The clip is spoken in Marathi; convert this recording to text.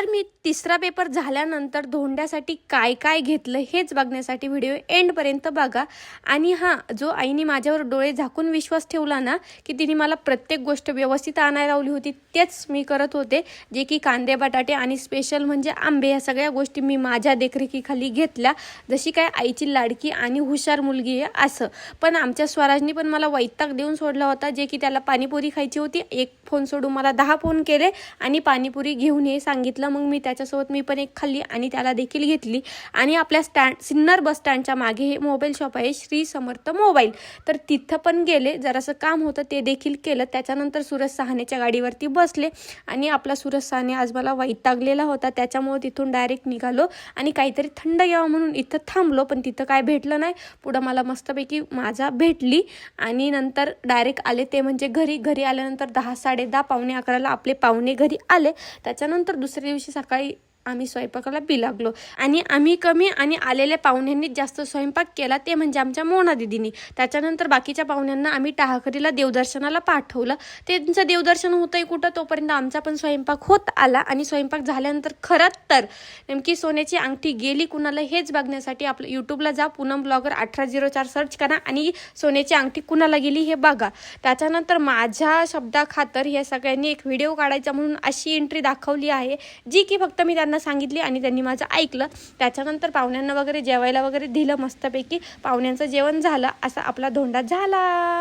तर मी तिसरा पेपर झाल्यानंतर धोंड्यासाठी काय काय घेतलं हेच बघण्यासाठी व्हिडिओ एंडपर्यंत बघा. आणि हां, जो आईने माझ्यावर डोळे झाकून विश्वास ठेवला ना, की तिने मला प्रत्येक गोष्ट व्यवस्थित आणायला लावली होती, तेच मी करत होते. जे की कांदे बटाटे आणि स्पेशल म्हणजे आंबे, ह्या सगळ्या गोष्टी मी माझ्या देखरेखीखाली घेतल्या, जशी काय आईची लाडकी आणि हुशार मुलगी आहे असं. पण आमच्या स्वराजनी पण मला वैताग देऊन सोडला होता, जे की त्याला पाणीपुरी खायची होती. एक फोन सोडून मला 10 फोन केले आणि पाणीपुरी घेऊन ये सांगितलं. मग मी त्याच्यासोबत मी पण एक खाल्ली आणि त्याला देखील घेतली. आणि आपल्या सिन्नर बस स्टँडच्या मागे हे मोबाईल शॉप आहे, श्री समर्थ मोबाईल. तर तिथं पण गेले, जरासं काम होतं ते देखील केलं. त्याच्यानंतर सूरज सहानेच्या गाडीवरती बसले आणि आपला सूरज सहाने आज मला वैतागलेला होता, त्याच्यामुळे तिथून डायरेक्ट निघालो आणि काहीतरी थंड यावं म्हणून इथं थांबलो. पण तिथं काय भेटलं नाही. पुढं मला मस्तपैकी माझा भेटली आणि नंतर डायरेक्ट आले ते म्हणजे घरी आल्यानंतर 10, 10:30, पावणे 11ला आपले पाहुणे घरी आले. त्याच्यानंतर दुसऱ्या दिवशी सकाळी आम्ही स्वयंपाकाला बी लागलो आणि आम्ही कमी आणि आलेल्या पाहुण्यांनी जास्त स्वयंपाक केला, ते म्हणजे आमच्या मोना दिदीनी. त्याच्यानंतर बाकीच्या पाहुण्यांना आम्ही टाहाकरीला देवदर्शनाला पाठवलं. त्यांचं देवदर्शन होतंय कुठं, तोपर्यंत आमचा पण स्वयंपाक होत आला. आणि स्वयंपाक झाल्यानंतर खरंच तर नेमकी सोन्याची अंगठी गेली कुणाला हेच बघण्यासाठी आपलं यूट्यूबला जा, पूनम ब्लॉगर 1804 सर्च करा आणि सोन्याची अंगठी कुणाला गेली हे बघा. त्याच्यानंतर माझ्या शब्दाखातर या सगळ्यांनी एक व्हिडिओ काढायचा म्हणून अशी एंट्री दाखवली आहे, जी की फक्त मी त्यांना सांगितली आणि त्यांनी माझं ऐकलं. त्याच्यानंतर पाहुण्यांना वगैरे जेवायला वगैरे दिलं मस्तपैकी. पाहुण्यांचं जेवण झालं, असा आपला धोंडा झाला.